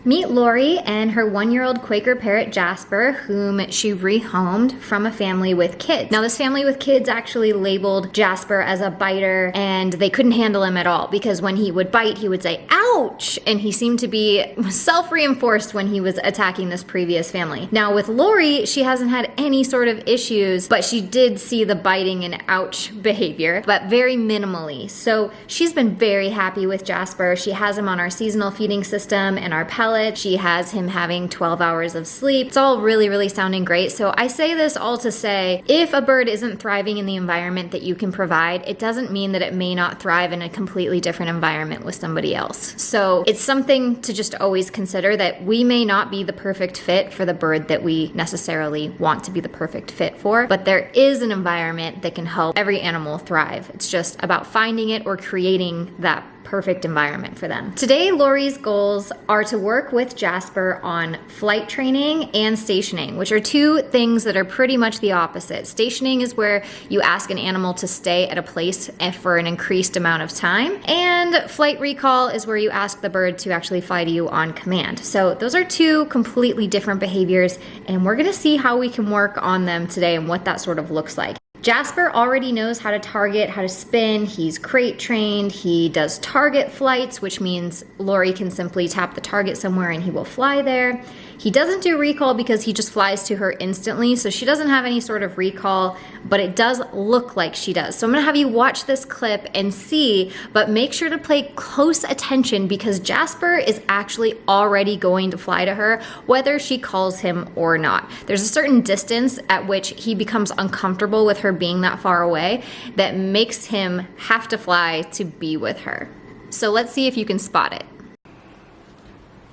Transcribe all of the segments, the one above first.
Meet Laurie and her 1-year-old Quaker Parrot Jasper, whom she rehomed from a family with kids. Now this family with kids actually labeled Jasper as a biter, and they couldn't handle him at all because when he would bite, he would say, ouch! And he seemed to be self-reinforced when he was attacking this previous family. Now with Laurie, she hasn't had any sort of issues, but she did see the biting and ouch behavior, but very minimally. So she's been very happy with Jasper. She has him on our seasonal feeding system and our pellet. She has him having 12 hours of sleep. It's all really sounding great. So I say this all to say, if a bird isn't thriving in the environment that you can provide, it doesn't mean that it may not thrive in a completely different environment with somebody else. So it's something to just always consider that we may not be the perfect fit for the bird that we necessarily want to be the perfect fit for, but there is an environment that can help every animal thrive. It's just about finding it or creating that perfect environment for them. Today, Laurie's goals are to work with Jasper on flight training and stationing, which are two things that are pretty much the opposite. Stationing is where you ask an animal to stay at a place for an increased amount of time, and flight recall is where you ask the bird to actually fly to you on command. So those are two completely different behaviors, and we're gonna see how we can work on them today and what that sort of looks like. Jasper already knows how to target, how to spin. He's crate trained. He does target flights, which means Laurie can simply tap the target somewhere and he will fly there. He doesn't do recall because he just flies to her instantly, so she doesn't have any sort of recall, but it does look like she does. So I'm gonna have you watch this clip and see, but make sure to pay close attention because Jasper is actually already going to fly to her, whether she calls him or not. There's a certain distance at which he becomes uncomfortable with her being that far away that makes him have to fly to be with her. So let's see if you can spot it.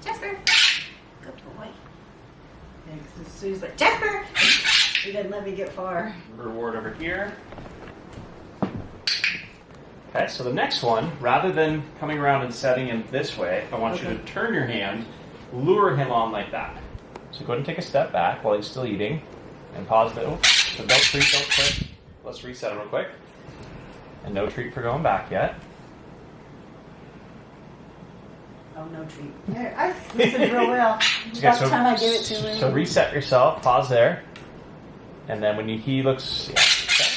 Jasper! Good boy. Yeah, because as soon as like, Jasper! He didn't let me get far. Reward over here. Okay, so the next one, rather than coming around and setting him this way, I want you to turn your hand, lure him on like that. So go ahead and take a step back while he's still eating, and pause the, oh, so don't treat, don't quit. Let's reset him real quick. And no treat for going back yet. Oh, no treat. Yeah, I listened real well. Okay, About the time I give it to him. So reset yourself, pause there. And then when he looks, yeah, okay.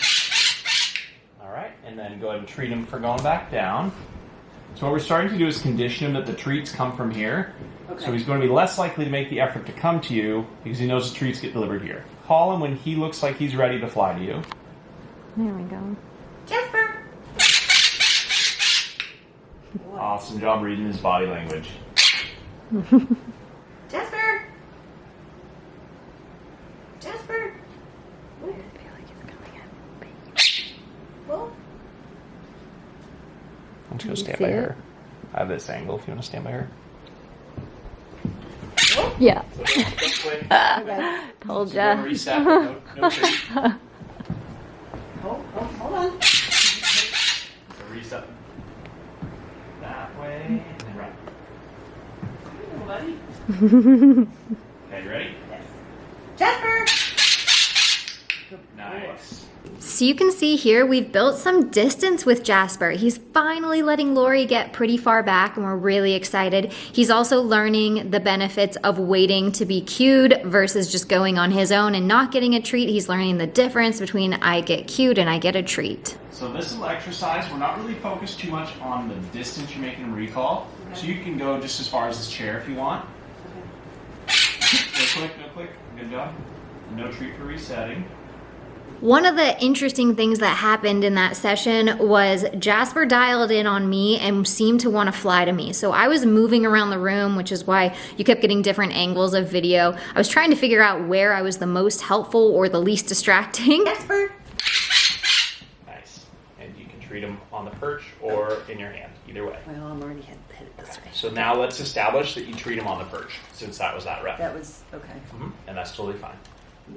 All right, and then go ahead and treat him for going back down. So what we're starting to do is condition him that the treats come from here. Okay. So he's going to be less likely to make the effort to come to you because he knows the treats get delivered here. Call him when he looks like he's ready to fly to you. There we go. Jasper! Awesome job reading his body language. Jasper! Jasper! I feel like he's coming in. Well, Why don't you go stand see by it? her? I have this angle if you want to stand by her. Yeah. So don't quit. okay. Told So ya. go reset, no treat. Hold on. So reset that way and then run. Come on, buddy. Okay, you ready? Yes. Jasper! Nice. So you can see here we've built some distance with Jasper. He's finally letting Laurie get pretty far back and we're really excited. He's also learning the benefits of waiting to be cued versus just going on his own and not getting a treat. He's learning the difference between I get cued and I get a treat. So this little exercise, we're not really focused too much on the distance you're making him recall. Okay. So you can go just as far as his chair if you want. Okay. No click. Good job. No treat for resetting. One of the interesting things that happened in that session was Jasper dialed in on me and seemed to want to fly to me. So I was moving around the room, which is why you kept getting different angles of video. I was trying to figure out where I was the most helpful or the least distracting. Jasper! Nice. And you can treat him on the perch or in your hand, either way. Well, I'm already hit it this way. So now let's establish that you treat him on the perch, since that was that rep. That was, okay. And that's totally fine.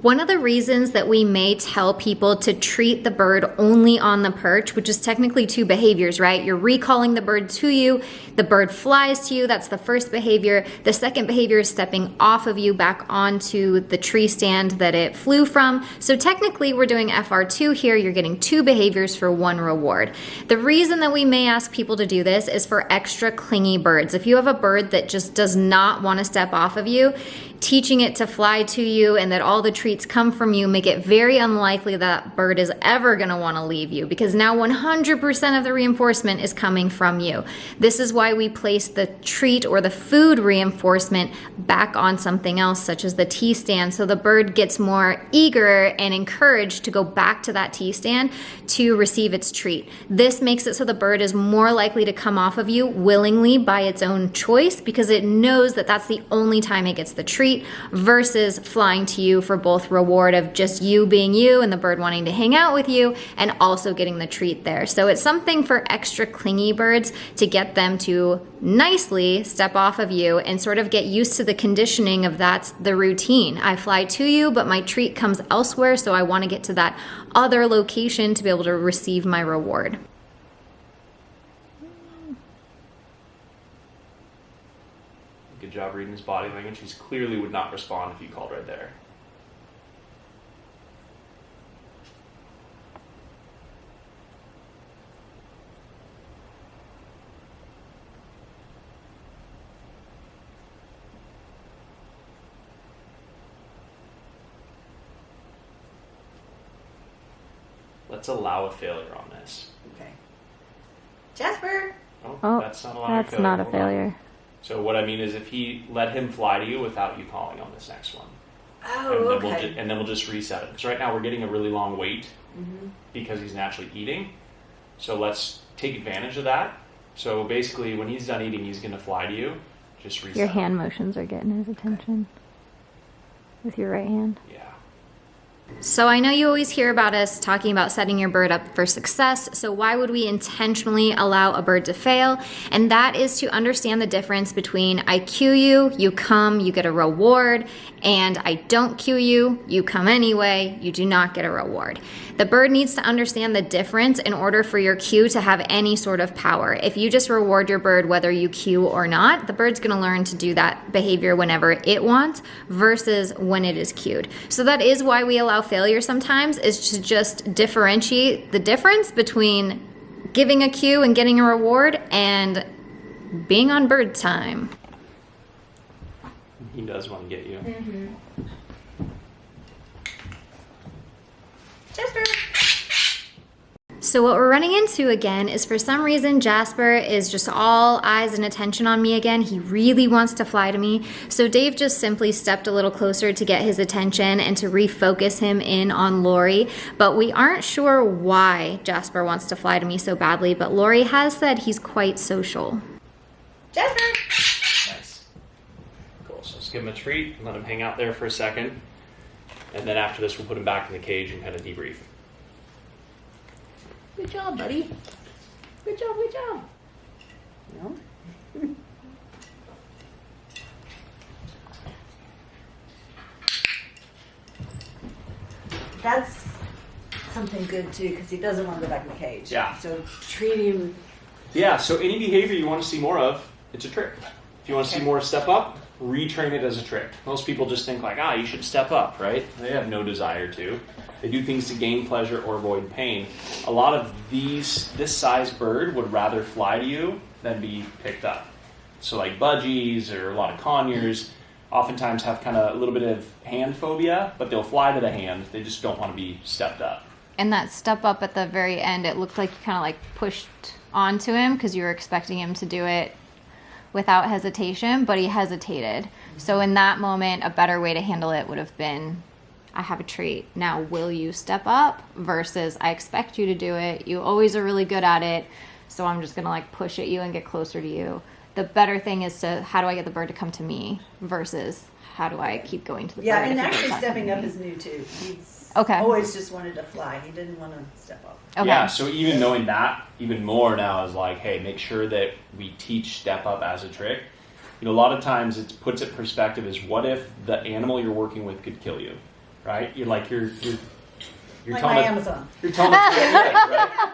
One of the reasons that we may tell people to treat the bird only on the perch, which is technically two behaviors, right? You're recalling the bird to you, the bird flies to you, that's the first behavior. The second behavior is stepping off of you back onto the tree stand that it flew from. So technically we're doing FR2 here, you're getting two behaviors for one reward. The reason that we may ask people to do this is for extra clingy birds. If you have a bird that just does not want to step off of you, teaching it to fly to you and that all the treats come from you make it very unlikely that bird is ever going to want to leave you, because now 100% of the reinforcement is coming from you. This is why we place the treat or the food reinforcement back on something else, such as the tea stand, so the bird gets more eager and encouraged to go back to that tea stand to receive its treat. This makes it so the bird is more likely to come off of you willingly by its own choice, because it knows that that's the only time it gets the treat, versus flying to you for both reward of just you being you and the bird wanting to hang out with you and also getting the treat there. So it's something for extra clingy birds to get them to nicely step off of you and sort of get used to the conditioning of that's the routine. I fly to you, but my treat comes elsewhere, so I want to get to that other location to be able to receive my reward. Good job reading his body language. He clearly would not respond if you called right there. Let's allow a failure on this. Okay. Jasper! Oh, that's not allowing that's not a Hold on. failure. So what I mean is if he let him fly to you without you calling on this next one. Oh, and then okay. and then we'll just reset it. Because right now we're getting a really long wait because he's naturally eating. So let's take advantage of that. So basically when he's done eating, he's going to fly to you. Just reset. Your hand motions are getting his attention with your right hand. Yeah. So I know you always hear about us talking about setting your bird up for success, so why would we intentionally allow a bird to fail? And that is to understand the difference between I cue you, you come, you get a reward, and I don't cue you, you come anyway, you do not get a reward. The bird needs to understand the difference in order for your cue to have any sort of power. If you just reward your bird whether you cue or not, the bird's going to learn to do that behavior whenever it wants versus when it is cued. So that is why we allow failure sometimes, is to just differentiate the difference between giving a cue and getting a reward and being on bird time. He does want to get you. Jasper! So what we're running into again is for some reason Jasper is just all eyes and attention on me again. He really wants to fly to me. So Dave just simply stepped a little closer to get his attention and to refocus him in on Laurie. But we aren't sure why Jasper wants to fly to me so badly, but Laurie has said he's quite social. Jasper! Nice. Cool. So let's give him a treat and let him hang out there for a second. And then after this, we'll put him back in the cage and kind of debrief. Good job, buddy. Good job, good job. No? That's something good too, because he doesn't want to go back in the cage. Yeah. So treat him. Yeah, so any behavior you want to see more of, it's a trick. If you want to see more step up, retrain it as a trick. Most people just think like, you should step up, right? They have no desire to. They do things to gain pleasure or avoid pain. A lot of this size bird would rather fly to you than be picked up. So like budgies or a lot of conures oftentimes have kind of a little bit of hand phobia, but they'll fly to the hand. They just don't want to be stepped up. And that step up at the very end, it looked like you kind of like pushed onto him because you were expecting him to do it without hesitation, but he hesitated. So in that moment, a better way to handle it would have been, I have a treat. Now, will you step up? Versus, I expect you to do it. You always are really good at it. So I'm just going to like push at you and get closer to you. The better thing is to, how do I get the bird to come to me? Versus, how do I keep going to the bird? Yeah, and if the bird's actually not stepping coming up to is new too. He's Okay. always just wanted to fly. He didn't want to step up. Okay. Yeah, so even knowing that, even more now is like, hey, make sure that we teach step up as a trick. You know, a lot of times it puts it in perspective is what if the animal you're working with could kill you? right? You're like you're Like telling my it- Amazon. You're telling it to get it, right?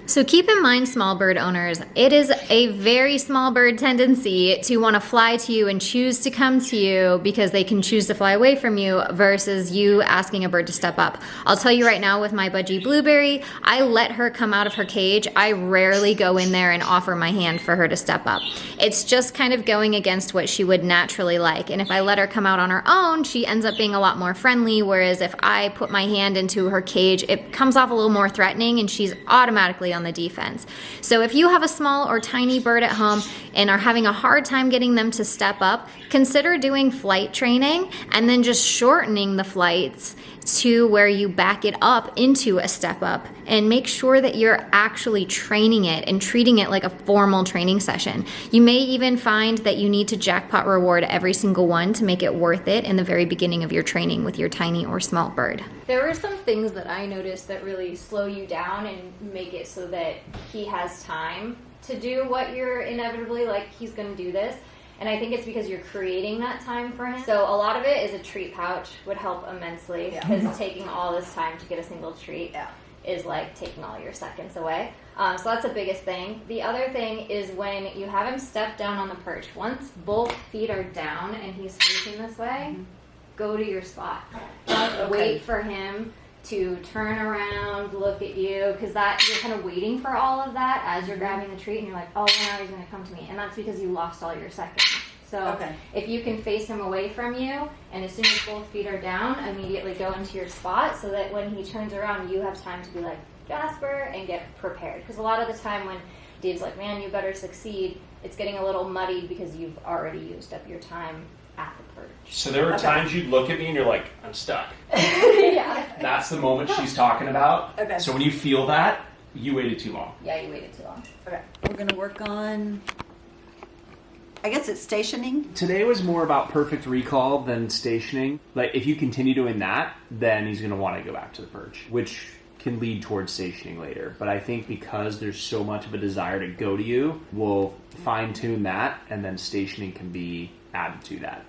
So keep in mind, small bird owners, it is a very small bird tendency to want to fly to you and choose to come to you because they can choose to fly away from you versus you asking a bird to step up. I'll tell you right now with my budgie Blueberry, I let her come out of her cage. I rarely go in there and offer my hand for her to step up. It's just kind of going against what she would naturally like. And if I let her come out on her own, she ends up being a lot more friendly. Whereas if I put my hand into her cage, it comes off a little more threatening and she's automatically on the defense. So if you have a small or tiny bird at home and are having a hard time getting them to step up, consider doing flight training and then just shortening the flights to where you back it up into a step up, and make sure that you're actually training it and treating it like a formal training session. You may even find that you need to jackpot reward every single one to make it worth it in the very beginning of your training with your tiny or small bird. There are some things that I noticed that really slow you down and make it so that he has time to do what you're inevitably like, he's going to do this. And I think it's because you're creating that time for him. So a lot of it is a treat pouch would help immensely, because taking all this time to get a single treat is like taking all your seconds away. So that's the biggest thing. The other thing is when you have him step down on the perch, once both feet are down and he's facing this way, go to your spot. Don't wait for him to turn around, look at you, because that you're kind of waiting for all of that as you're grabbing the treat, and you're like, oh, now he's going to come to me, and that's because you lost all your seconds. So if you can face him away from you, and as soon as both feet are down, immediately go into your spot, so that when he turns around, you have time to be like, Jasper, and get prepared. Because a lot of the time when Dave's like, man, you better succeed, it's getting a little muddied because you've already used up your time at the perch. So there were times you'd look at me and you're like, I'm stuck. Yeah. That's the moment she's talking about. Okay. So when you feel that, you waited too long. Yeah, you waited too long. Okay. We're going to work on, I guess it's stationing. Today was more about perfect recall than stationing. Like, if you continue doing that, then he's going to want to go back to the perch, which can lead towards stationing later. But I think because there's so much of a desire to go to you, we'll fine-tune that, and then stationing can be added to that.